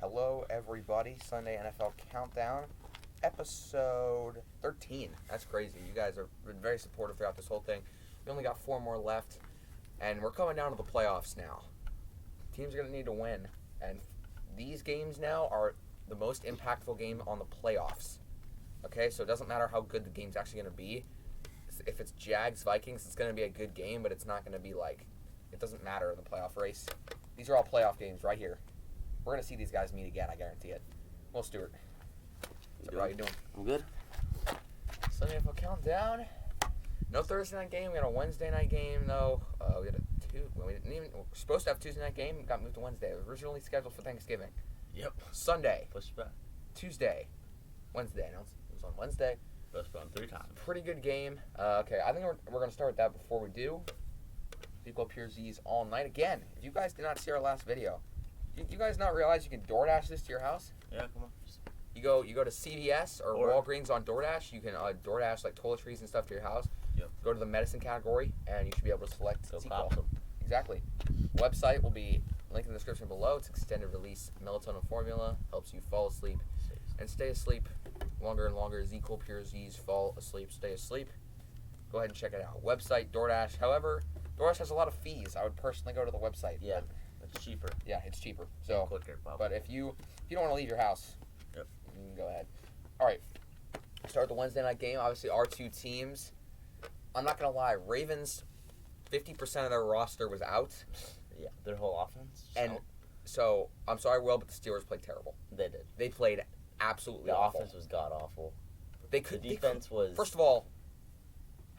Hello, everybody. Sunday NFL Countdown, episode 13. That's crazy. You guys have been very supportive throughout this whole thing. We only got 4 more left, and we're coming down to the playoffs now. Teams are going to need to win, and these games now are the most impactful game on the playoffs. Okay, so it doesn't matter how good the game's actually going to be. If it's Jags-Vikings, it's going to be a good game, but it's not going to be like, it doesn't matter in the playoff race. These are all playoff games right here. We're going to see these guys meet again, I guarantee it. Well, Stuart, how you doing? I'm good. Sunday NFL Countdown. No Thursday night game. We got a Wednesday night game, though. We had we were supposed to have a Tuesday night game. Got moved to Wednesday. It was originally scheduled for Thanksgiving. Yep. Sunday. Pushed back. Tuesday. Wednesday. No, it was on Wednesday. Postponed 3 times. Pretty good game. Okay, I think we're going to start with that before we do. Equal Pure Z's all night. Again, if you guys did not see our last video, you guys not realize you can DoorDash this to your house? Yeah, come on. You go to CVS or Walgreens on DoorDash. You can DoorDash like toiletries and stuff to your house. Yep. Go to the medicine category, and you should be able to select Go sequel. pop them. Exactly. Website will be linked in the description below. It's extended release melatonin formula. Helps you fall asleep and stay asleep longer and longer. Equal Pure Z's fall asleep, stay asleep. Go ahead and check it out. Website, DoorDash. However, DoorDash has a lot of fees. I would personally go to the website. Yeah, it's cheaper. Yeah, it's cheaper. So, Quicker, probably. but if you don't want to leave your house, Yep. you can go ahead. All right. Start the Wednesday night game. Obviously, our two teams. I'm not gonna lie. Ravens, 50% of their roster was out, Yeah, their whole offense. and so I'm sorry, Will, but the Steelers played terrible. They did. They played absolutely The awful. offense was god awful. They could. The defense was. First of all,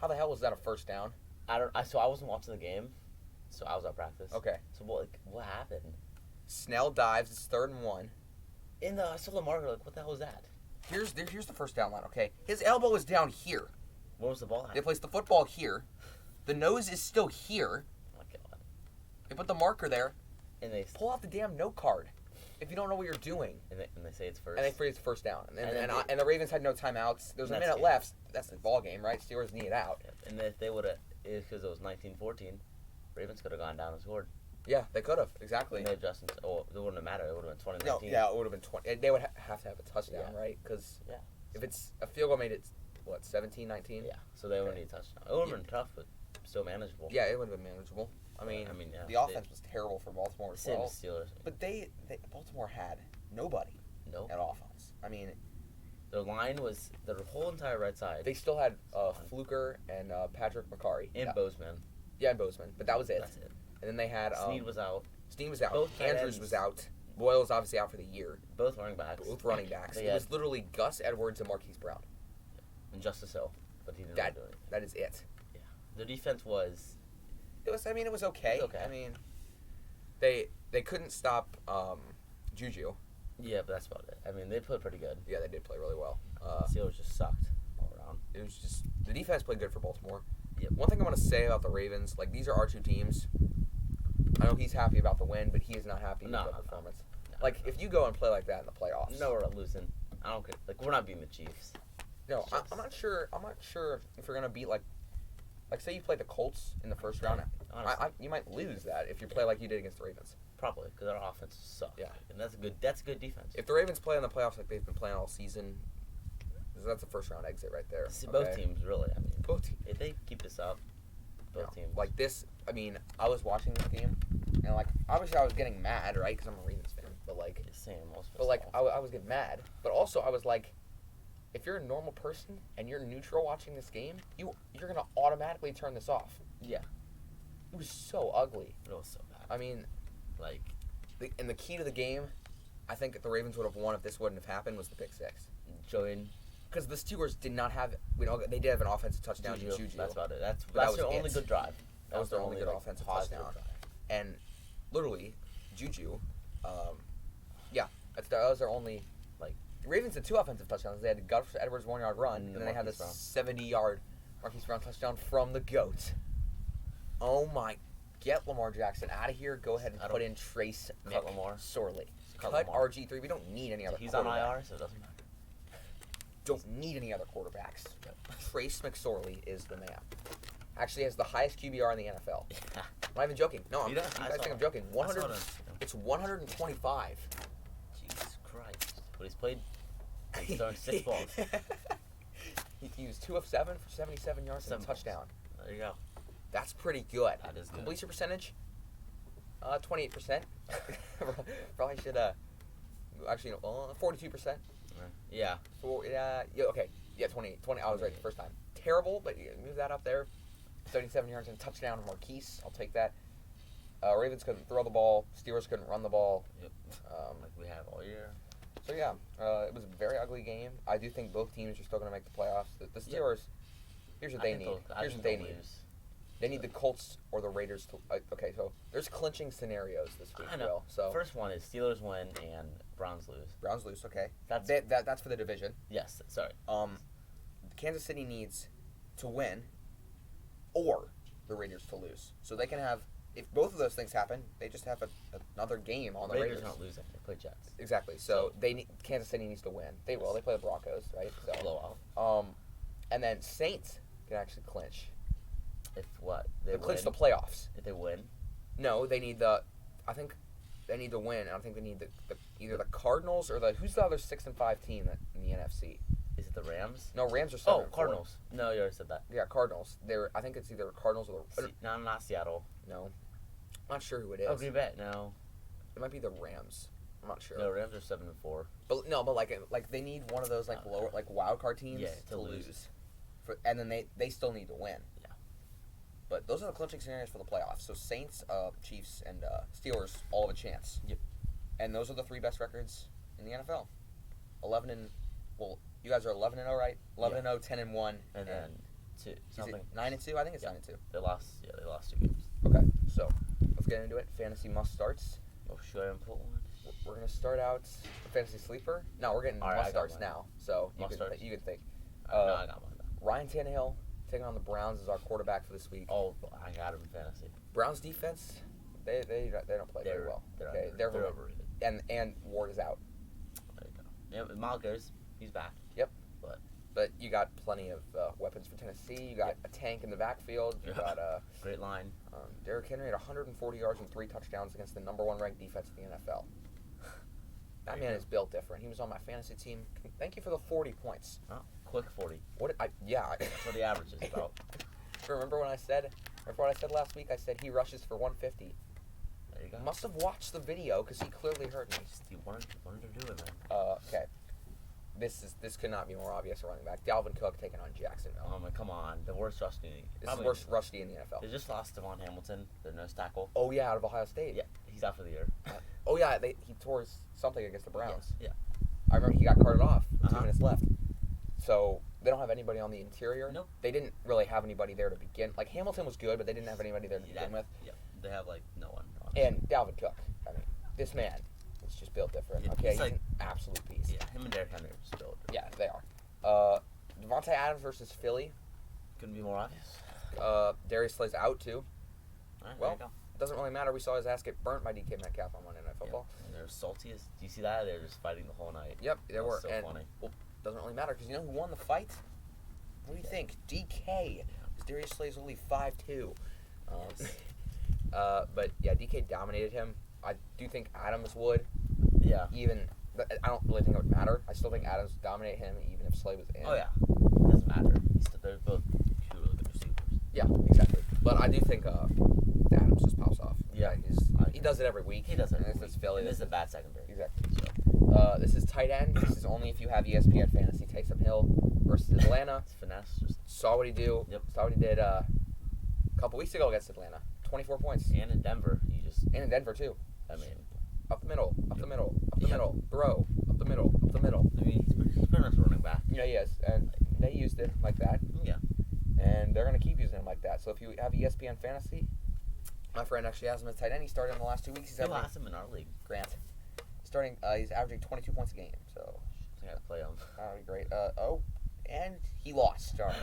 how the hell was that a first down? So I wasn't watching the game, so I was at practice. Okay. So what happened? Snell dives. It's 3rd and 1. I saw the marker. Like, what the hell was that? Here's the first down line. Okay, his elbow is down here. Where was the ball at? They placed the football here. The nose is still here. Oh my god. They put the marker there. And they Pull out the damn note card if you don't know what you're doing. and they say it's first. And they freeze the first down. And the Ravens had no timeouts. There was a That's minute game. left. That's the ball game, right? Steelers need it out. And if they would have, because it was 19-14, Ravens could have gone down and scored. Yeah, they could have. Exactly. And they adjusted. Oh, it wouldn't have mattered. It would have been 20-19. No, yeah, it would have been 20. They would have to have a touchdown, Yeah. right? Because Yeah. if it's a field goal made it, 17-19? Yeah. So they would need a touchdown. It would have been tough, but still manageable. Yeah, it would have been manageable. I mean, yeah, the offense was terrible for Baltimore as Same well. as Steelers. But Baltimore had nobody No. at offense. I mean, Their line was their whole entire right side. they still had Fluker and Patrick McCarry. and yeah. Bozeman. Yeah, and Bozeman. But that was it. That's it. And then they had Snead was out. Snead was out. Both tight Andrews ends. was out. Boyle's obviously out for the year. Both running backs. Both running backs. They It had- was literally Gus Edwards and Marquise Brown. And Justice Hill, but he didn't That do it. that is it. Yeah. Their defense was. It was. I mean, it was okay. It was okay. I mean, they couldn't stop Juju. Yeah, but that's about it. I mean, they played pretty good. Yeah, they did play really well. Steelers just sucked all around. It was just the defense played good for Baltimore. Yep. One thing I want to say about the Ravens, like these are our two teams. I know he's happy about the win, but he is not happy No, with the no, performance. no. Like if you go and play like that in the playoffs. No, we're not losing. I don't care. Like, we're not beating the Chiefs. No, It's just- I'm not sure. I'm not sure if you're gonna beat like say you play the Colts in the first round. Honestly. You might lose that if you play like you did against the Ravens. Probably, because our offense sucks. Yeah. And that's a good defense. If the Ravens play in the playoffs like they've been playing all season, that's a first round exit right there. See, okay? both teams, really. I mean, Both teams. if they keep this up, both teams. Like this, I mean, I was watching this game, and like obviously I was getting mad, right? Because I'm a Ravens fan. But like, Same, most of us but like are. I was getting mad. But also I was like, if you're a normal person and you're neutral watching this game, you're gonna automatically turn this off. Yeah. It was so ugly. It was so bad. I mean, Like, and the key to the game, I think the Ravens would have won if this wouldn't have happened, was the pick six. Joey Because the Steelers did not have, they did have an offensive touchdown to Juju. That's about it. That's that their was only it. good drive. That was their only good like, offensive positive touchdown. drive. And literally, Juju, that was their only, like, the Ravens had 2 offensive touchdowns. They had Gus Edwards' 1-yard run, and then they had this Marquise Brown. 70-yard Marquise Brown touchdown from the GOAT. Oh my, get Lamar Jackson out of here. Go ahead and put in Trace Cut Lamar. McSorley. Cut Cut Lamar. RG3. We don't need any other He's on quarterback. IR, so it doesn't matter. Don't need any other quarterbacks. Trace McSorley is the man. Actually has the highest QBR in the NFL. I'm not even joking. No, He does. you I guys saw think I'm it. joking. I saw 100. it. It's 125. Jeez. he's played. He's thrown 6 balls. He used 2 of 7 for 77 yards and a 7 balls. touchdown. There you go. That's pretty good. That is good. Completion percentage, 28%. Probably should actually 42%. Yeah. Okay. Yeah, 20. I was right the first time. Terrible, but you move that up there. 77 yards and a touchdown. Marquise, I'll take that. Ravens couldn't throw the ball. Steelers couldn't run the ball. Yep. Like we have all year. So yeah, it was a very ugly game. I do think both teams are still going to make the playoffs. The Steelers, here's what they need. Here's what they need. They need the Colts or the Raiders to. Okay, so there's clinching scenarios this week. I know. Will, so first one is Steelers win and Browns lose. Browns lose. Okay. That's that's for the division. Yes. Sorry. Kansas City needs to win, or the Raiders to lose. So they can have. If both of those things happen, they just have another game on the Raiders. Raiders aren't losing. They play Jets. Exactly. So Kansas City needs to win. They will. They play the Broncos, right? So blowout. And then Saints can actually clinch. If what? They clinch the playoffs. If they win? No, they need I think they need to win. I think they need either the Cardinals or who's the other 6-5 team in the NFC? Is it the Rams? No, Rams are 7. Cardinals. No, you already said that. Yeah, Cardinals. I think it's either Cardinals or the. No, not Seattle. No, I'm not sure who it is. Oh, Green Bay. No. It might be the Rams. I'm not sure. No, Rams are 7-4. But like they need one of those lower wild card teams to lose. And then they still need to win. Yeah. But those are the clinching scenarios for the playoffs. So Saints, Chiefs, and Steelers all have a chance. Yep. And those are the 3 best records in the NFL. 11 and you guys are 11-0, right? 11-0, 10-1, and then 2 something. 9-2. I think it's 9-2. They lost 2 games. Okay, so let's get into it. Fantasy must starts. Oh, should I pull one? We're gonna start out the fantasy sleeper. No, we're getting must starts now. So you can think. No, I got mine. Ryan Tannehill taking on the Browns as our quarterback for this week. Oh, I got him in fantasy. Browns defense, they don't play very well. They're overrated. And Ward is out. There you go. Yeah, Malgers, he's back. Yep. But you got plenty of weapons for Tennessee. You got a tank in the backfield. You got a great line. Derrick Henry had 140 yards and 3 touchdowns against the number 1 ranked defense in the NFL. That man is built different. He was on my fantasy team. Thank you for the 40 points. Oh, quick 40. That's what the average is about. Remember what I said last week? I said he rushes for 150. There you go. Must have watched the video because he clearly heard me. He wanted to do it, man. Okay. This could not be more obvious running back. Dalvin Cook taking on Jacksonville. Oh, man, come on. The worst rush D. This is the worst rush D in the NFL. They just lost Devon Hamilton, their nose tackle. Oh, yeah, out of Ohio State. Yeah, he's out for the year. He tore something against the Browns. Yeah. I remember he got carted off with 2 minutes left. So they don't have anybody on the interior. Nope. They didn't really have anybody there to begin. Like, Hamilton was good, but they didn't have anybody there to begin with. Yeah, they have, no one. Honestly. And Dalvin Cook. I mean, this man is just built different. Yeah, okay, he's an absolute beast. Yeah, him and Derrick Henry are just built different. Yeah, they are. Devontae Adams versus Philly. Couldn't be more obvious. Darius Slay's out, too. All right, well, it doesn't really matter. We saw his ass get burnt by DK Metcalf on Monday Night Football. Yeah. And they're salty as... Do you see that? They're just fighting the whole night. Yep, they were. So funny. Well, doesn't really matter because you know who won the fight? What do you think? DK. Because Darius Slay's only 5'2". But yeah, DK dominated him. I do think Adams would. Yeah. I don't really think it would matter. I still think Adams would dominate him even if Slay was in. Oh, yeah. It doesn't matter. They're both two really good receivers. Yeah, exactly. But I do think Adams just pops off. Yeah. He does it every week. He does it every week. week. Philly. This is a bad secondary. Exactly. So, this is tight end. This is only if you have ESPN Fantasy. Taysom Hill versus Atlanta. It's finesse. Just saw what he do. Yep. Saw what he did a couple weeks ago against Atlanta. 24 points. And in Denver, And in Denver, too. I mean... Up the middle, up the middle, up the middle, throw, up the middle, up the middle. I mean, he's pretty much running back. Yeah, he is. And they used it like that. Yeah. And they're going to keep using him like that. So if you have ESPN Fantasy, my friend actually has him as tight end. He started in the last 2 weeks. Who has him in our league? Grant. He's averaging 22 points a game. So I got to play him. That would be great. And he lost. Sorry.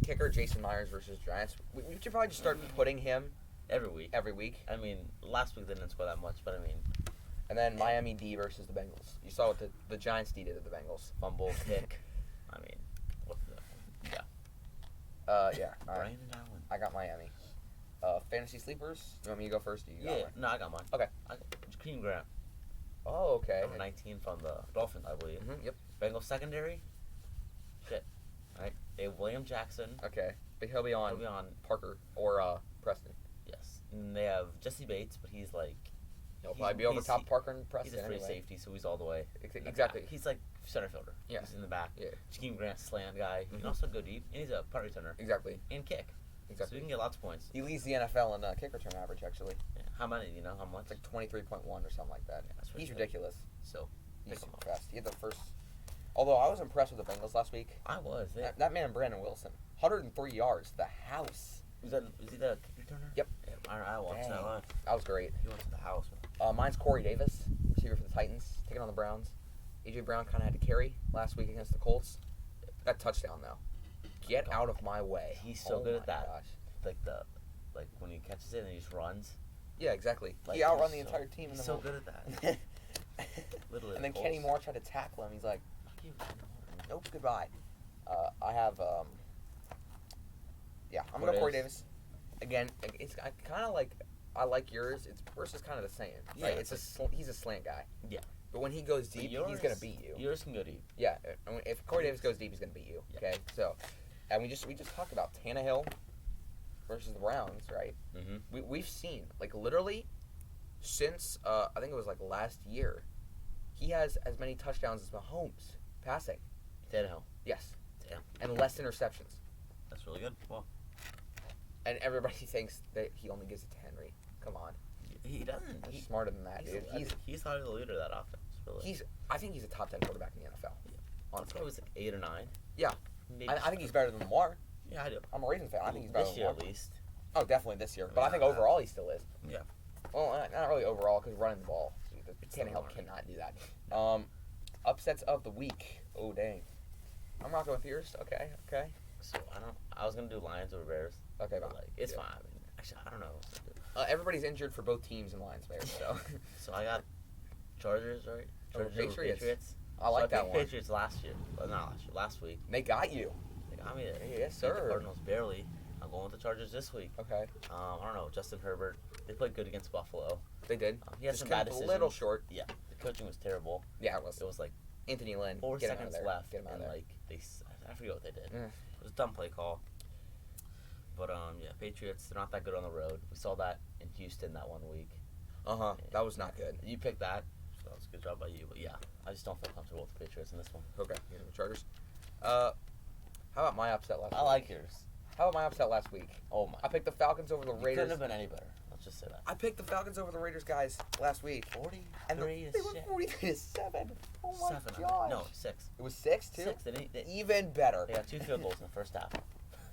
Kicker Jason Myers versus Giants. We should probably just start putting him Every week. I mean, last week they didn't score that much, but I mean... And then Miami D versus the Bengals. You saw what the Giants D did to the Bengals. Fumble, kick. I mean, what the... Yeah. Yeah. Brandon Allen. I got Miami. Fantasy sleepers? You want me to go first? No, I got mine. Okay. Cream Grant. Oh, okay. Number 19 from the Dolphins, I believe. Yep. Bengals secondary. Shit. Right. They have William Jackson. Okay. But he'll be on Parker or Preston. Yes. And they have Jesse Bates, but he's like. He'll probably be over top Parker and Preston. He's a free anyway. safety, so he's all the way. Exactly. He's like center fielder. Yeah. He's in the back. Yeah. Jakeem Grant slant guy. He can also go deep, and he's a punt returner. Exactly. And kick. Exactly. So he can get lots of points. He leads the NFL in kick return average, actually. Yeah. How many? You know how much? It's like 23.1 or something like that. Yeah, that's He's good. ridiculous. So He's pick him super up. fast. He had the first. Although I was impressed with the Bengals last week. I was. That man, Brandon Wilson, 103 yards. The house. Is he the kick returner? Yep. Yeah, I watched Dang. that one. That was great. He went to the house. Mine's Corey Davis, receiver for the Titans, taking on the Browns. A.J. Brown kind of had to carry last week against the Colts. That touchdown, though. Get out of my way. He's so good at that. Gosh. Like when he catches it and he just runs. Yeah, exactly. Like, he outrun the entire team in He's the so moment. good at that. Literally. And then Kenny Moore tried to tackle him. He's like, Fuck you. nope, goodbye. I have, I'm going to go Corey Davis. Again, it's kind of like, I like yours. Yours is kind of the same. Yeah, Right? He's a slant guy. Yeah. But when he goes deep, he's going to beat you. Yours can go deep. Yeah. If Corey Davis goes deep, he's going to beat you. Yeah. Okay? So, and we just talked about Tannehill versus the Browns, right? Mm-hmm. We've seen, like, literally since, I think it was, like, last year, he has as many touchdowns as Mahomes passing. Tannehill. Yes. Damn. And less interceptions. That's really good. Well, and everybody thinks that he only gives it to Henry. Come on. he doesn't. He's smarter than that, dude. He's probably the leader of that offense. Really. I think he's a top 10 quarterback in the NFL. Yeah. Honestly. It was like 8 or 9. Yeah. Maybe I think he's better than Lamar. Yeah, I do. I'm a Ravens fan. I think he's better this than year Lamar. at least. Oh, definitely this year. But I think overall he still is. Yeah. Well, not really overall because running the ball. Tannehill cannot do that. Upsets of the week. Oh, dang. I'm rocking with yours. Okay. So I was gonna do Lions over Bears. Okay, But fine. like it's Yeah. fine. I mean, actually, I don't know. Everybody's injured for both teams in Lions Bears, so. So I got Chargers, right? Chargers over Patriots. I So like that picked one. Patriots last year. Well, not last year. Last week. They got you. They got me there. Yes, Beat the sir. Cardinals barely. I'm going with the Chargers this week. Okay. I don't know. Justin Herbert. They played good against Buffalo. They did. He had Just some came bad up a decisions. little short. Yeah. The coaching was terrible. Yeah, it was. It was like Anthony Lynn. 4 Get him out of seconds there. left, Get him out of and there. like I forget what they did. Mm. It was a dumb play call. But yeah, Patriots. They're not that good on the road. We saw that in Houston that 1 week. Uh-huh. That was not good. You picked that. So that was a good job by you. But yeah, I just don't feel comfortable with the Patriots in this one. Okay. You know, Chargers. How about my upset last week? I like yours. How about my upset last week? Oh my. I picked the Falcons over the You Raiders. couldn't have been any better. Let's just say that. I picked the Falcons over the Raiders, guys, last week. 43 And they were shit. 43-7. Oh my 7. gosh. No, 6. It was 6 too? 6. They Even better. got 2 field goals in the first half.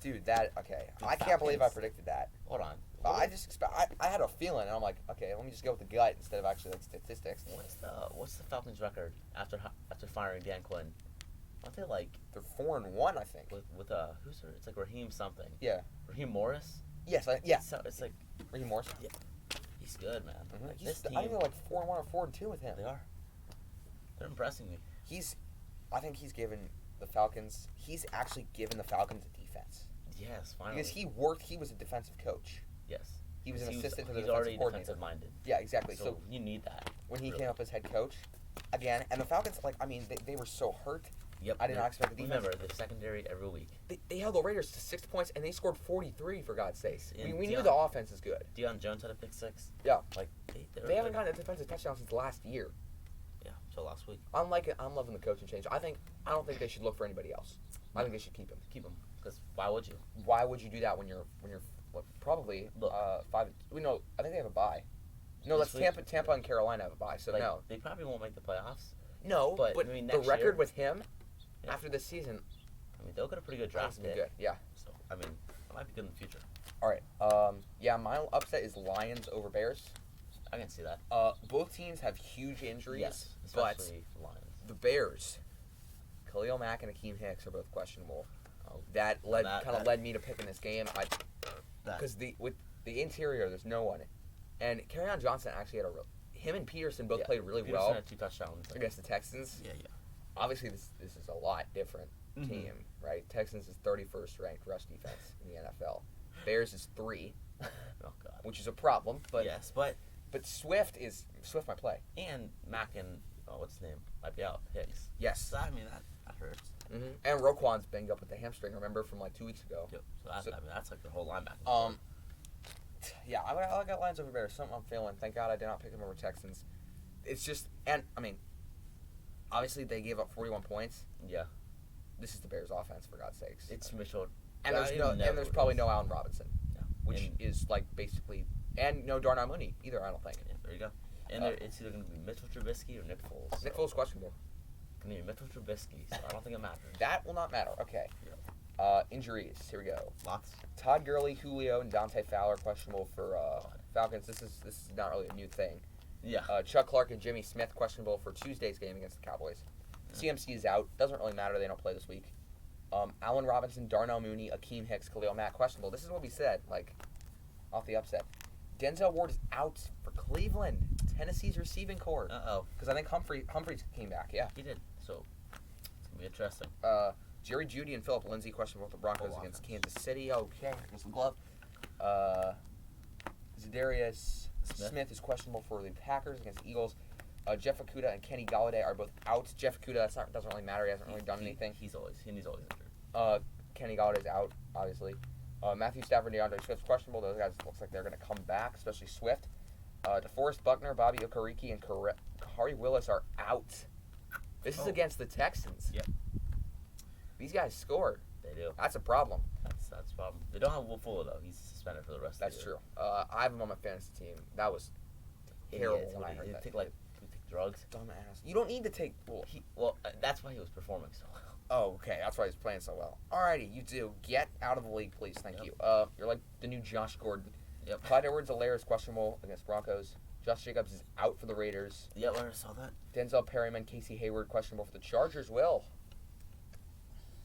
Dude, okay. The I can't believe I Falcons. predicted that. Hold on. I had a feeling, and I'm like, okay, let me just go with the gut instead of actually like statistics. What's the Falcons' record after firing Dan Quinn? Aren't they like They're 4-1, I think. with who's her? It's like Raheem something. Yeah. Raheem Morris. Yes. So it's like Raheem Morris. he's good, man. Mm-hmm. Like, this team, I think they're like 4-1 or 4-2 with him. they are. They're impressing me. I think he's given the Falcons. He's actually given the Falcons a defense Yes, finally. because he was a defensive coach. Yes. He was an assistant to the He's defensive already coordinator. defensive minded. Yeah, exactly. So, you need that. when he really. came up as head coach, again, and the Falcons, they were so hurt. Yep. I did not expect the defense. Remember, the secondary every week. They held the Raiders to 6 points, and they scored 43, for God's sakes. And We knew Deion- the offense is good. Deion Jones had a pick 6. Yeah. Like, They haven't gotten a defensive touchdown since last year. Yeah, so last week. I'm loving the coaching change. I don't think they should look for anybody else. I think they should keep him. Keep him. Because why would you? Why would you do that when you're probably Look. 5? No, I think they have a bye. No, This that's week? Tampa and Carolina have a bye. So Like, no, They probably won't make the playoffs. no. but, But I mean, the next record year- with him Yeah. after this season, I mean, they'll get a pretty good I think draft it's gonna pick. be good. Yeah. So, I mean, it might be good in the future. All right. Yeah, my upset is Lions over Bears. I can see that. Both teams have huge injuries, Yes, but especially Lions. the Bears, Khalil Mack and Akeem Hicks are both questionable. Oh, That that- led me to picking this game. Because with the interior, there's no one, and Kerryon Johnson actually had him and Peterson both played really Peterson well had 2 touchdowns. against the Texans. Yeah. Obviously, this is a lot different Mhm. team, right? Texans is 31st ranked rush defense in the NFL. Bears is 3, Oh God. which is a problem. But yes, but But Swift might play. And Mac and what's his name might be out. Hicks. Yes. So, I mean that hurts. Mm-hmm. And Roquan's banged up with the hamstring. Remember from like 2 weeks ago. Yep. So that's like their whole linebacker. Yeah, I got Lions over Bears. Something I'm feeling. Thank God I did not pick them over Texans. It's just, and I mean, obviously they gave up 41 points. Yeah. This is the Bears' offense, for God's sakes. It's Mitchell. And there's probably no Allen Robinson, which is like basically, and no Darnell Mooney either. I don't think. Yeah, there you go. And it's either going to be Mitchell Trubisky or Nick Foles. So. Nick Foles questionable. Going to be Mitchell Trubisky, so I don't think it matters. That will not matter. Okay. Yeah. Injuries. Here we go. Lots. Todd Gurley, Julio, and Dante Fowler questionable for Falcons. This is not really a new thing. Yeah. Chuck Clark and Jimmy Smith questionable for Tuesday's game against the Cowboys. CMC is out. Doesn't really matter. They don't play this week. Allen Robinson, Darnell Mooney, Akeem Hicks, Khalil Mack questionable. This is what we said, like, off the upset. Denzel Ward is out for Cleveland, Tennessee's receiving corps. Uh-oh. Because I think Humphreys came back, yeah. He did. So, it's going to be interesting. Jerry Jeudy and Philip Lindsay questionable with the Broncos against Kansas City. Okay, here's the glove. Zadarius Smith is questionable for the Packers against the Eagles. Jeff Okudah and Kenny Galladay are both out. Jeff Okudah, doesn't really matter. He hasn't really done anything. He's always injured. Kenny Galladay's out, obviously. Matthew Stafford and DeAndre Swift's questionable. Those guys looks like they're going to come back, especially Swift. DeForest Buckner, Bobby Okereke, and Kahari Willis are out. This is against the Texans. Yep. These guys scored. They do. That's a problem. That's a problem. They don't have Will Fuller, though. He's suspended for the rest of the year. That's true. I have him on my fantasy team. That was terrible when I heard that. Take drugs. Dumbass. You don't need to take... Well, that's why he was performing so well. Oh, okay. That's why he's playing so well. Alrighty, you do. Get out of the league, please. Thank you. You're like the new Josh Gordon. Yep. Clyde Edwards-Helaire is questionable against Broncos. Josh Jacobs is out for the Raiders. Yep, I saw that. Denzel Perryman, Casey Hayward questionable for the Chargers. Will.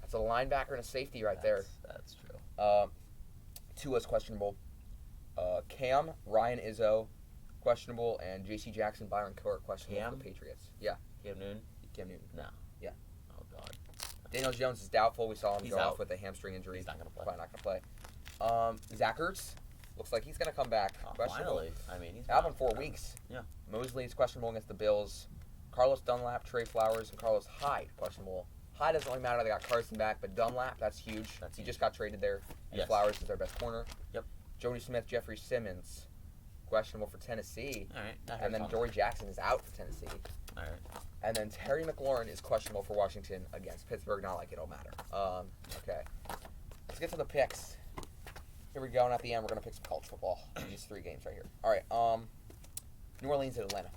That's a linebacker and a safety there. That's true. Tua's questionable. Cam, Ryan Izzo, questionable, and J.C. Jackson, Byron Court questionable for the Patriots. Yeah. Cam Newton? Cam Newton. No. Yeah. Oh, God. Daniel Jones is doubtful. We saw him go out off with a hamstring injury. He's not going to play. Probably not going to play. Zach Ertz looks like he's going to come back. Finally. I mean, he's out in 4 weeks. Yeah. Mosley is questionable against the Bills. Carlos Dunlap, Trey Flowers, and Carlos Hyde questionable. Hyde doesn't really matter. They got Carson back, but Dunlap, that's huge. He just got traded there. And Flowers is their best corner. Yep. Jody Smith, Jeffrey Simmons, questionable for Tennessee. All right. And then Dory Jackson is out for Tennessee. All right. And then Terry McLaurin is questionable for Washington against Pittsburgh. Not like it'll matter. Okay. Let's get to the picks. Here we go, and at the end, we're going to pick some college football. These 3 games right here. All right. New Orleans and Atlanta.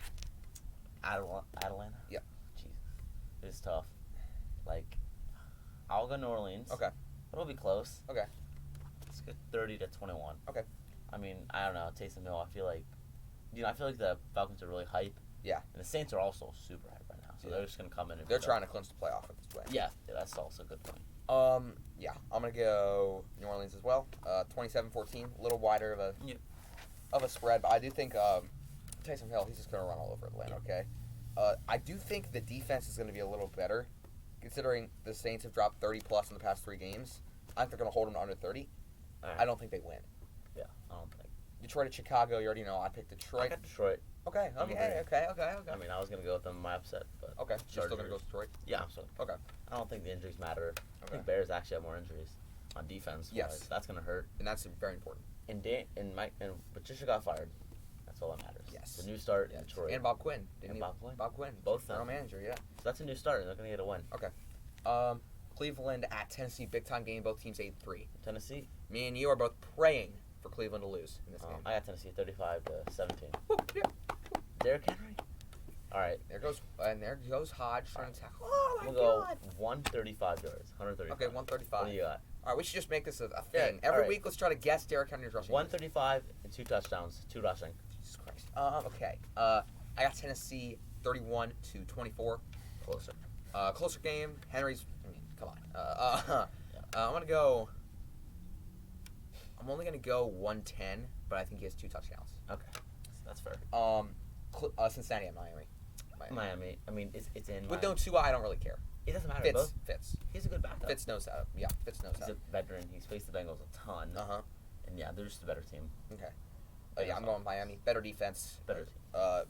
Atlanta? Yep. Jesus. It's tough. Like, I'll go New Orleans. Okay. It'll be close. Okay. Let's get 30-21. Okay. I mean, I don't know. Taysom Hill, I feel like the Falcons are really hype. Yeah. And the Saints are also super hype right now. So they're just going to come in and they're trying to clinch the playoff at this point. Yeah, that's also a good point. Yeah, I'm going to go New Orleans as well. 27-14, a little wider of a spread, but I do think Taysom Hill, he's just going to run all over Atlanta, okay? I do think the defense is going to be a little better, considering the Saints have dropped 30-plus in the past 3 games. I think they're going to hold them to under 30. Right. I don't think they win. Yeah, I don't think. Detroit at Chicago, you already know. I picked Detroit. I got Detroit. Okay. I mean, I was going to go with them in my upset, but... Okay, you're still going to go with Detroit? Yeah, I'm still. Okay. I don't think the injuries matter. I Okay. think Bears actually have more injuries on defense. Yes. That's going to hurt. And that's very important. And Patricia got fired. That's all that matters. Yes. The new start in Detroit. And Bob Quinn. Bob Quinn. Both general manager, yeah. So that's a new start, and they're going to get a win. Okay. Cleveland at Tennessee, big time game. Both teams 8-3. Tennessee. Me and you are both praying for Cleveland to lose in this game. I got Tennessee 35-17. Derrick Henry. All right. There goes Hodge trying to tackle. Oh my God. We'll go 135 yards. 135. Okay, 135. What do you got? All right, we should just make this a thing. Every week, let's try to guess Derrick Henry's rushing. 135 and 2 touchdowns. 2 rushing. Jesus Christ. Okay. I got Tennessee 31-24. Closer. Closer game. Henry's. I mean, come on. I'm gonna go. I'm only gonna go 110, but I think he has 2 touchdowns. Okay, that's fair. Cincinnati at Miami. Miami. I mean, it's in. With no Tua, I don't really care. It doesn't matter. Fitz. He's a good backup. Fitz knows how. Yeah, Fitz knows how. He's a veteran. He's faced the Bengals a ton. Uh-huh. And yeah, they're just a better team. Okay. Yeah, I'm going Miami. Better defense. Better team.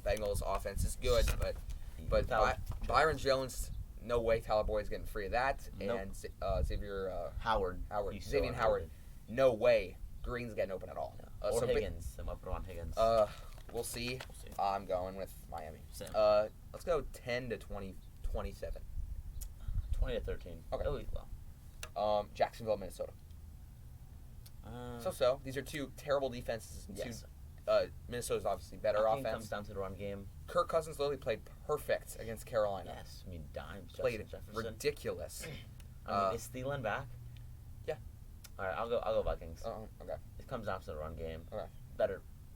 Bengals offense is good, but Byron Jones, no way Tyler Boyd's getting free of that. Nope. And Xavier Howard. Xavier Howard, no way Green's getting open at all. Yeah. Or Higgins. They might put on Higgins. We'll see. We'll see. I'm going with Miami. Same. Let's go 10 to 20, 27. 20 to 13. Okay. It'll be low. Jacksonville, Minnesota. So these are two terrible defenses. Yes. Minnesota's obviously better I think offense. it comes down to the run game. Kirk Cousins literally played perfect against Carolina. Yes, I mean dimes. Played Jefferson. ridiculous. I mean, is Thielen back? Yeah. All right, I'll go Vikings. Okay. It comes down to the run game. Okay.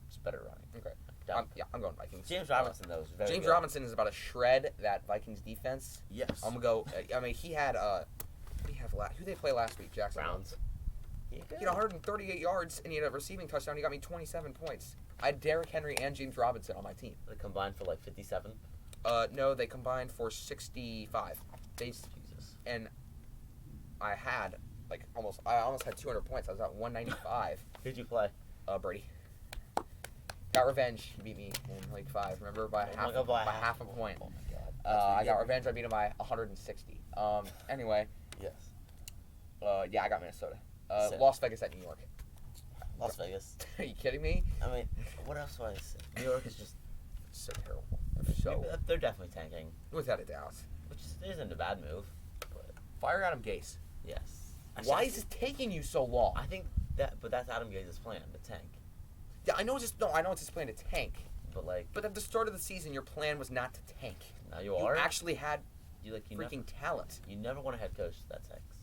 It's better running. Okay. Down. I'm going Vikings. James Robinson though is very James good. Robinson is about to shred that Vikings defense. Yes. I'm gonna go. I mean, he had who they play last week? Jacksonville. Browns. He had 138 yards and he had a receiving touchdown. He got me 27 points. I had Derrick Henry and James Robinson on my team. They combined for like 57. No, they combined for 65. Jesus. And I had I almost had 200 points. I was at 195. Who'd you play? Brady. Got revenge. He beat me in week 5. Remember by half a point. Oh my god. I got revenge. I beat him by 160. Anyway. Yes. Yeah, I got Minnesota. Same. Las Vegas at New York. Las Vegas. Are you kidding me? I mean, what else do I say? New York is just So terrible. they're definitely tanking, Without a doubt. which isn't a bad move. But Fire Adam Gase. yes. Why is it taking you so long? I think but that's Adam Gaze's plan, the tank. Yeah, I know it's his plan to tank. But But at the start of the season, your plan was not to tank. now you are. You actually had you freaking talent. You never want a head coach that tanks.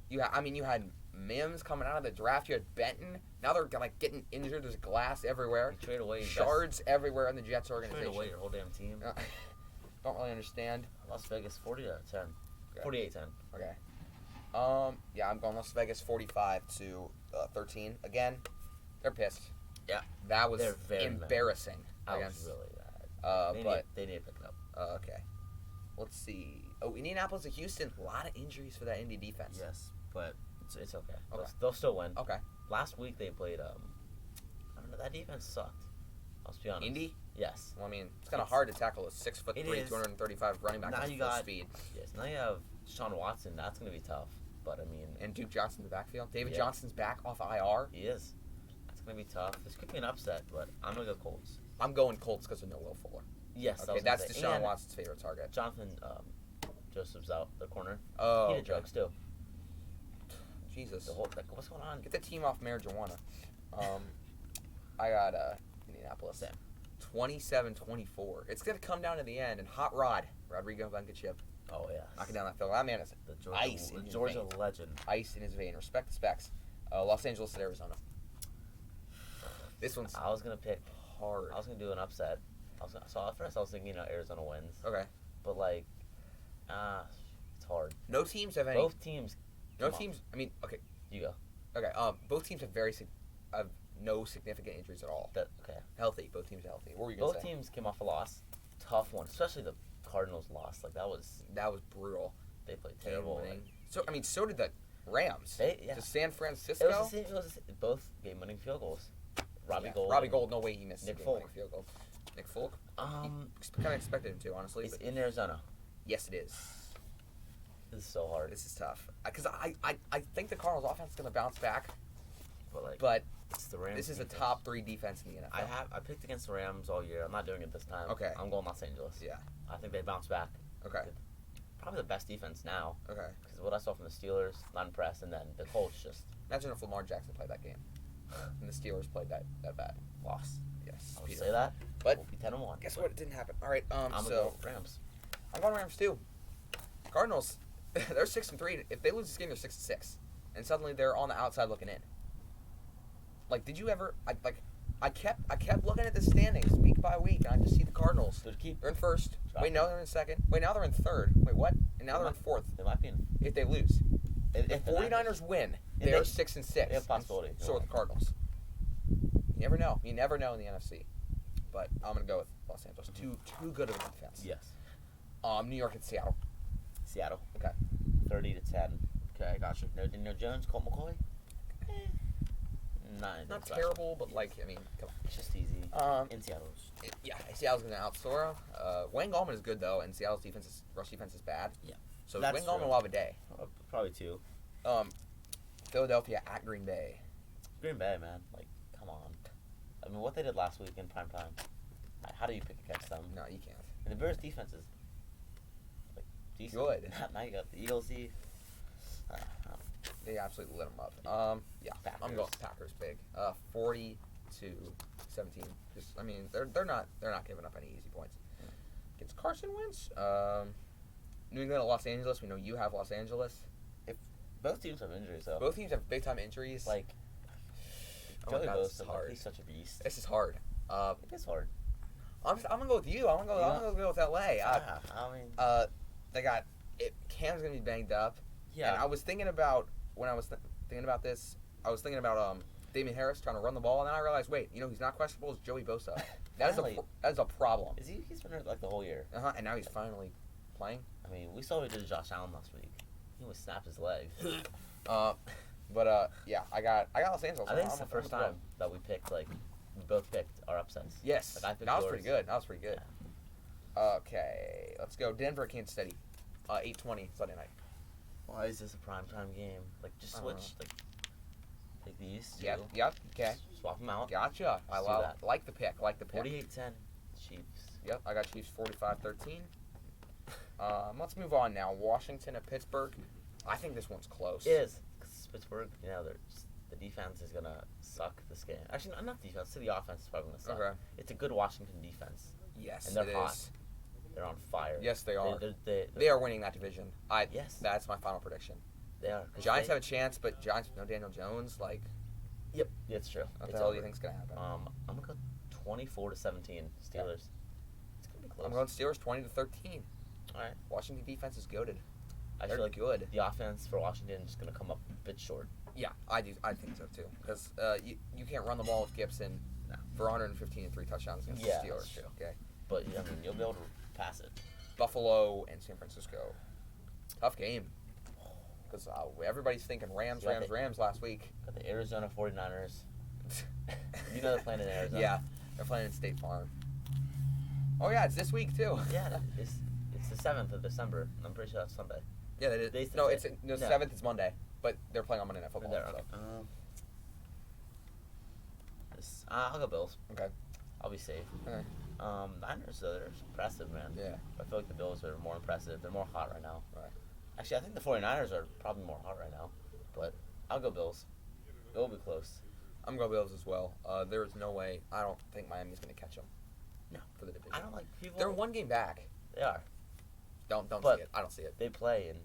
You had Mims coming out of the draft. You had Benton. Now they're like getting injured. There's glass everywhere. You trade away Shards everywhere in the Jets organization. Trade away your whole damn team. Don't really understand. Las Vegas 40 to 10. Okay. 48-10. Okay. Yeah, I'm going Las Vegas 45 to 13. Again, they're pissed. Yeah. That was They're very embarrassing. That against, was really bad. They need to pick it up. Okay. Let's see. Oh, Indianapolis to Houston. A lot of injuries for that Indy defense. Yes, but it's okay. Okay. They'll still win. Okay. Last week they played. I don't know. That defense sucked. I'll be honest. Indy? Yes. Well, I mean, it's kind of hard to tackle a 6'3", It is. 235 running back Now with you full got speed. Yes. Now you have Deshaun Watson. That's gonna be tough. But I mean. And Duke Johnson in the backfield. David Yeah. Johnson's back off IR. He is. That's gonna be tough. This could be an upset, but I'm gonna go Colts. I'm going Colts because of no Will Fuller. Yes. Okay, that's Deshaun Watson's favorite target. Jonathan Joseph's out the corner. Oh, He did drugs too. Jesus. What's going on? Get the team off marijuana. I got Indianapolis. Same. 27-24. It's going to come down to the end. And Hot Rod, Rodrigo Blankenship, Oh yeah. knocking down that field. That man is The Georgia, ice in the his Georgia veins. legend. Ice in his vein. Respect the specs. Los Angeles at Arizona. This one's I was gonna pick. hard. I was gonna do an upset. So at first I was thinking Arizona wins, Okay. but like, it's hard. No teams have any. Both teams. No come on. teams. I mean, okay. You go. Okay. Both teams have no significant injuries at all. Okay. Healthy. Both teams are healthy. What were you gonna Both say? teams came off a loss. Tough one, especially the Cardinals loss. Like that was brutal. they played Game terrible. winning. So I mean, so did the Rams. Yeah. To San Francisco. It was the same. It was both game-winning field goals. Robbie Gould. Robbie Gould. No way he missed Nick a Folk. game-winning field goal. Nick Folk. Um, Kind of expected him to, honestly. it's But in Arizona. yes, it is. This is so hard. This is tough because I think the Cardinals' offense is going to bounce back, But but it's the Rams. this is a defense. top 3 defense in the NFL. I picked against the Rams all year. I'm not doing it this time. Okay. I'm going Los Angeles. Yeah. I think they bounce back. Okay. Probably the best defense now. Okay. Because what I saw from the Steelers, not impressed, and then the Colts just Imagine if Lamar Jackson played that game, and the Steelers played that bad. lost. Yes. I would Peter. say that. But We'll be 10-1. guess what? It didn't happen. All right. I'm gonna So go Rams. I'm going Rams too. Cardinals, they're 6-3. If they lose this game, they're 6-6, and suddenly they're on the outside looking in. Like, did you ever? I kept looking at the standings week by week, and I just see the Cardinals. Good keep. They're in first. Drop Wait, no, they're in second. Wait, now they're in third. Wait, what? And now they're in fourth. They might be in. If they lose, If if the 49ers win, If they're they- 6-6. they have possibility. So are the Cardinals. You never know. You never know in the NFC. But I'm gonna go with Los Angeles. Too good of a defense. Yes. New York and Seattle. Seattle. Okay. 30-10. Okay, I got you. No Jones, Colt McCoy. not terrible, but like I mean, come on. It's just easy. In Seattle. Yeah, Seattle's gonna outscore. Wayne Gallman is good though, and Seattle's rush defense is bad. Yeah. So That's Wayne Gallman true. will have a day. Probably 2. Philadelphia at Green Bay. Green Bay, man. Like, come on. I mean, what they did last week in prime time. How do you pick against them? No, you can't. And the Bears' defense is like decent. Good. Now you got the Eagles. They absolutely lit them up. Yeah, Packers. I'm going Packers big. 40-17. Just, I mean, they're not giving up any easy points. Against Carson Wentz. New England at Los Angeles. We know you have Los Angeles. Both teams have injuries, though. Both teams have big time injuries. Like, oh my Joey God, this is Bosa, hard. he's such a beast. This is hard. It is hard. I'm gonna go with you. I'm gonna go with LA. I mean, They got it. Cam's gonna be banged up. yeah. And I was thinking about when I was thinking about this. I was thinking about Damian Harris trying to run the ball, and then I realized, wait, you know who's not questionable is Joey Bosa. That is a problem. Is he? He's been hurt like the whole year. And now he's finally playing. I mean, we saw what he did to Josh Allen last week. He almost snapped his leg. Yeah, I got Los Angeles. I think it's the first time that we both picked our upsets. Yes, Like, I picked that was yours. pretty good. That was pretty good. Okay, let's go. Denver, Kansas City, 8:20 Sunday night. Why is this a primetime game? Like, just I don't switch. Like these two. Yep. Okay, Swap them out. gotcha. I Let's do that. like the pick. 48-10 Chiefs. Yep, I got Chiefs 45-13. Let's move on now. Washington at Pittsburgh. I think this one's close. It is. 'Cause Pittsburgh, the defense is going to suck this game. Actually, not defense. The offense is probably going to suck. Okay. It's a good Washington defense. Yes, And they're it hot. is. They're on fire. Yes, they are. They They are winning that division. Yes. That's my final prediction. They are. 'Cause Giants have a chance, but Giants no Daniel Jones. Like, Yep, it's true. what It's the hell do you over. think's gonna happen? I'm gonna go 24-17 Steelers. It's gonna be close. I'm going Steelers 20-13. All right. Washington defense is goaded. I They're feel like good. the offense for Washington is gonna come up a bit short. Yeah, I do. I think so too. Because you can't run the ball with Gibson No. for 115 and 3 touchdowns against Yeah, the Steelers. that's true. Okay. But I mean, you'll be able to pass it. Buffalo and San Francisco. Tough game. Because everybody's thinking Rams last week. Got the Arizona 49ers. You know they're playing in Arizona. Yeah, they're playing in State Farm. Oh yeah, it's this week too. Yeah, it's the 7th of December. I'm pretty sure that's Sunday. Yeah, that is. They No, say- it's no yeah. 7th. It's Monday, but they're playing on Monday Night Football. There, so. okay. I'll go Bills. Okay. I'll be safe. Okay. Niners, though, they're impressive, man. Yeah. I feel like the Bills are more impressive. They're more hot right now. Right. Actually, I think the 49ers are probably more hot right now. But I'll go Bills. It'll be close. I'm going Bills as well. There is no way. I don't think Miami's going to catch them. No. For the division. I don't like people. They're one game back. They are. Don't But- see it. I don't see it. They play, and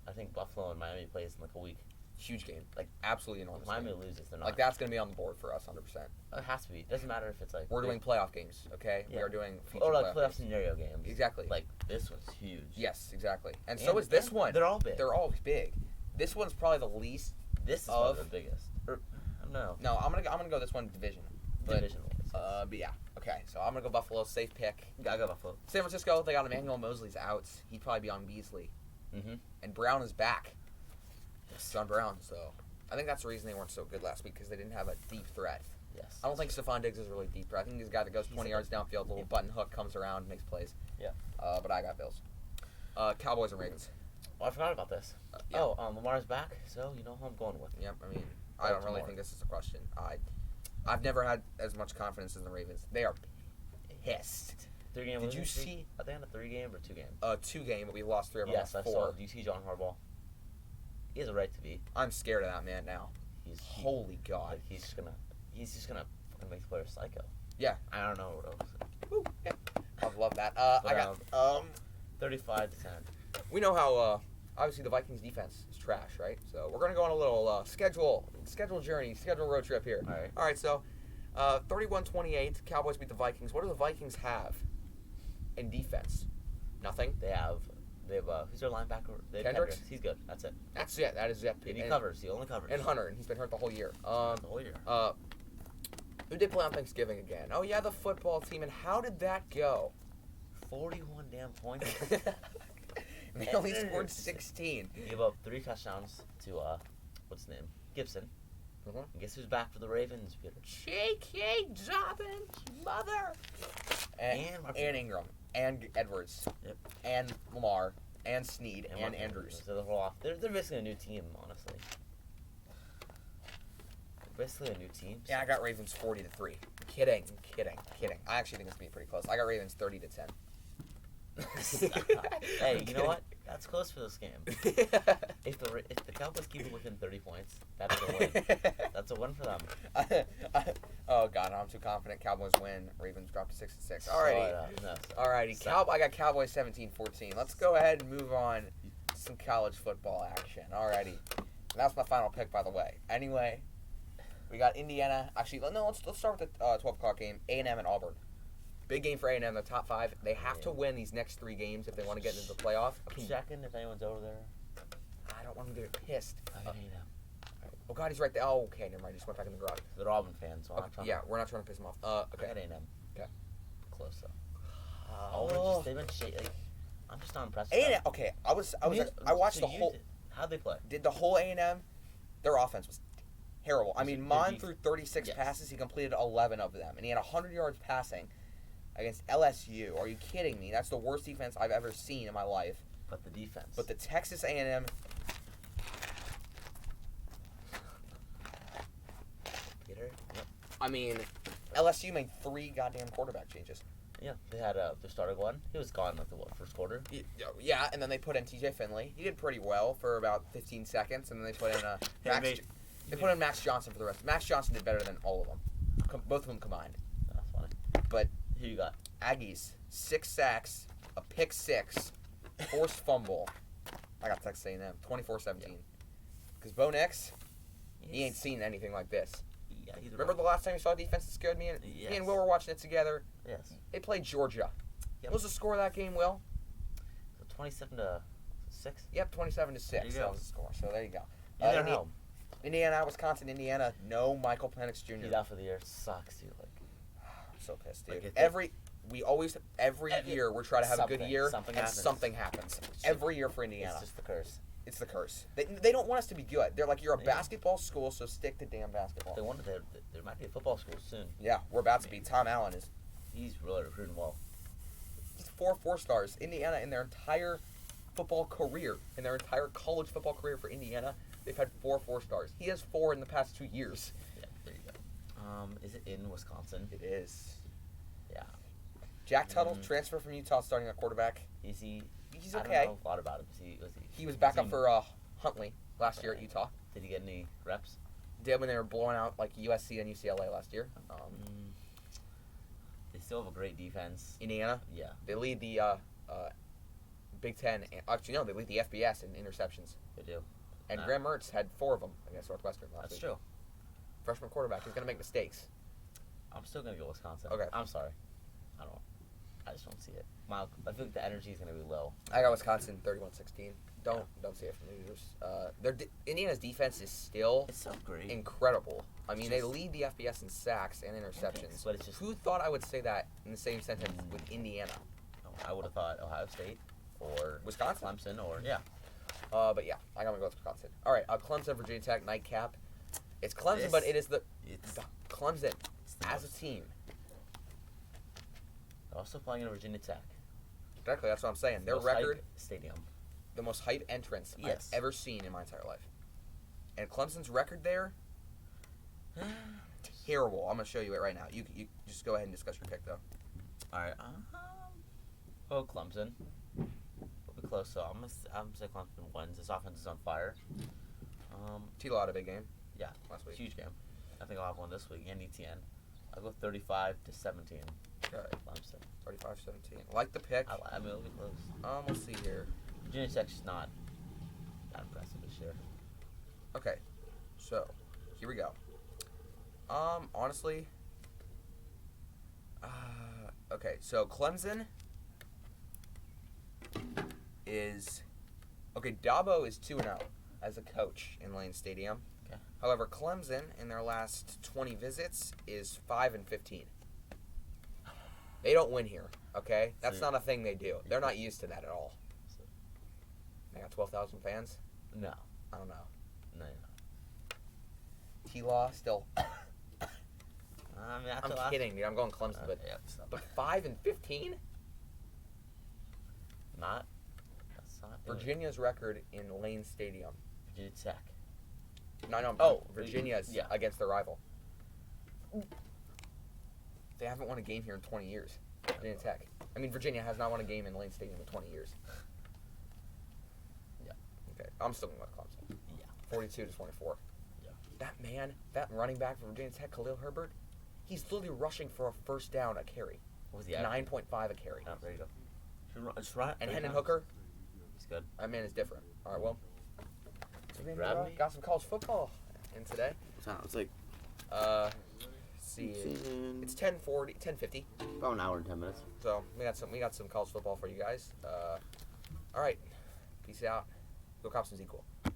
I think Buffalo and Miami plays in like a week. Huge game. Like absolutely If enormous. Miami game. loses, they're not. Like that's going to be on the board for us 100%. It has to be. It doesn't matter if it's like. We're doing playoff games. Okay. We Yeah. are doing feature Or like playoff games. scenario games. Exactly. Like this one's huge. Yes, exactly. And so is this and one. They're all big. They're all big. This one's probably the least. This is one of the biggest. Or, no. No, I'm gonna go this one division. But, Division wise. but yeah. Okay, so I'm gonna go Buffalo. Safe pick. I got Buffalo. San Francisco. They got Emmanuel Mosley's out. He'd probably be on Beasley. Mm-hmm. And Brown is back. John Brown. So I think that's the reason they weren't so good last week because they didn't have a deep threat. Yes. I don't think Stephon Diggs is really deep threat. I think he's a guy that goes 20 yards downfield, little button hook, comes around, makes plays. Yeah. But I got Bills. Cowboys and Ravens. Oh, I forgot about this. Yeah. Oh, Lamar's back, so you know who I'm going with. Yep. I mean, I don't really Baltimore. think this is a question. I've never had as much confidence in the Ravens. They are pissed. 3-game Did losing you streak? see- Are they on a 3-game or 2-game? 2-game, but we lost 3 of them. Yes, I 4. saw. Do you see John Harbaugh? He has a right to be. I'm scared of that man now. Holy God. Like he's just gonna fucking make the players psycho. Yeah. I don't know what else. Woo, yeah. I love that. But, I got 35-10. we know how obviously the Vikings defense is trash, right? So we're gonna go on a little schedule journey, schedule road trip here. All right. So 31-28, Cowboys beat the Vikings. What do the Vikings have in defense? Nothing. They have who's their linebacker? They have Kendricks? He's good. That's it. That's it. That is it. And he covers. He only covers. And Hunter, and he's been hurt the whole year. The whole year. Who did play on Thanksgiving again? Oh yeah, the football team. And how did that go? 41 damn points. They only scored 16. He gave up 3 touchdowns to what's his name? Gibson. Mhm. And guess who's back for the Ravens, Peter? J.K. Dobbins, mother. And Ingram. And Edwards. Yep. And Lamar. And Snead. And Mark Andrews. So they're basically a new team, honestly. They're basically a new team. Yeah, I got Ravens 40-3. Kidding. I actually think it's going to be pretty close. I got Ravens 30-10. Hey, you know what? That's close for this game. If the Cowboys keep it within 30 points, that is a win. That's a win for them. Oh God, I'm too confident. Cowboys win. Ravens drop to 6-6. Alrighty. I got Cowboys 17-14. Let's go ahead and move on to some college football action. Alrighty. And that's my final pick, by the way. Anyway, we got Indiana. Actually, no. Let's start with the 12 o'clock game. A&M and Auburn. Big game for A&M. They're top 5. They have to win these next 3 games if they want to get into the playoff. Checking if anyone's over there. I don't want them to get pissed. I hate them. Oh God, he's right there. Oh, okay, never mind. I just went back in the garage. They're Auburn fans, so we're not trying to piss him off. Okay. I got A&M. Okay. Close though. Auburn they've been I'm just not impressed. With A&M. Okay, I watched the whole. How'd they play? Did the whole A&M? Their offense was terrible. I mean, Mon threw 36 Yes. passes. He completed 11 of them, and he had 100 yards passing against LSU. Are you kidding me? That's the worst defense I've ever seen in my life. But the defense. But the Texas A&M. Peter? Yep. I mean, LSU made 3 goddamn quarterback changes. Yeah, they had their starter one. He was gone like the first quarter. Yeah, and then they put in T.J. Finley. He did pretty well for about 15 seconds, and then they put in Max Johnson for the rest. Max Johnson did better than all of them, both of them combined. That's funny. But who you got? Aggies, 6 sacks, a pick 6, forced fumble. I got Texas A&M, 24-17. Because Bo Nix, he ain't seen anything like this. Yeah, Remember the last time you saw a defense that scared me? Yes. Me and Will were watching it together. Yes. They played Georgia. Yep. What was the score of that game, Will? So 27-6. Yep, 27-6. There you go. That was the score. So there you go. Indiana, Wisconsin, Indiana. No Michael Penix Jr. He's out for the year. Sucks, dude. Like, I'm so pissed, dude. Like Every year we're trying to have a good year, something and happens. something happens. Every year for Indiana. It's just the curse. It's the curse. They don't want us to be good. They're like, you're a basketball school, so stick to damn basketball. They wanted there might be a football school soon. Yeah, we're about to be. Tom Allen is. He's really recruiting well. He's 4 stars. Indiana, in their entire football career, in their entire college football career for Indiana, they've had 4 stars. He has 4 in the past 2 years. Yeah, there you go. Is it in Wisconsin? It is. Yeah. Jack Tuttle, transfer from Utah, starting at quarterback. Is he? He's I okay. don't know a lot about him. He was back up for Huntley last year at Utah. Did he get any reps? Did when they were blowing out like USC and UCLA last year. They still have a great defense. Indiana. Yeah. They lead the Big Ten. Actually, no, they lead the FBS in interceptions. They do. And Graham Mertz had 4 of them against Northwestern last week. That's true. Freshman quarterback. He's going to make mistakes. I'm still going to go Wisconsin. Okay. I'm sorry. I just don't see it. I feel like the energy is going to be low. I got Wisconsin 31-16. Don't see it from losers. Indiana's defense is still It's so great. incredible. I mean, they lead the FBS in sacks and interceptions. But it's just Who thought I would say that in the same sentence with Indiana? I would have thought Ohio State or Wisconsin? Clemson or yeah. But yeah, I gotta go with Wisconsin. All right, Clemson, Virginia Tech nightcap. It's Clemson, but it is the Clemson as a team. They're also playing in Virginia Tech. Exactly, that's what I'm saying. Their Most record, hype stadium. the most hype entrance Yes. I've ever seen in my entire life. And Clemson's record there, terrible. I'm gonna show you it right now. You just go ahead and discuss your pick though. All right. Clemson. We'll be close. So I'm gonna say Clemson wins. This offense is on fire. Tilo had a big game. Yeah, last week. Huge game. I think I'll have one this week. And ETN. I'll go 35-17. All right, Clemson. 35-17. Like the pick. I mean, it'll be close. We'll see here. Virginia Tech's not that impressive this year. Okay, so here we go. Honestly, okay. So Clemson is Dabo is 2-0 as a coach in Lane Stadium. Okay. However, Clemson in their last 20 visits is 5-15. They don't win here. Okay, that's not a thing they do. They're not used to that at all. They got 12,000 fans. No. I don't know. No. T-Law still. That's I'm the last- kidding, dude. I'm going Clemson, but yeah, stop. 5-15. Not. That's not. Virginia's record in Lane Stadium. Virginia Tech. No. Oh, Virginia's yeah. against their rival. They haven't won a game here in 20 years. Virginia Tech. I mean, Virginia has not won a game in Lane Stadium in 20 years. Yeah. Okay, I'm still going with Clemson. Yeah. 42-24. Yeah. That man, that running back for Virginia Tech, Khalil Herbert, he's literally rushing for a first down a carry. What was the 9.5 a carry. Oh, there you go. Just run it. And 3 Hendon times. Hooker, He's good. that man is different. All right, well, Grab me. got some college football in today. Sounds like Let's see, it's 10:40, 10:50. about an hour and 10 minutes. So we got some college football for you guys. All right, peace out. Go Cops and equal.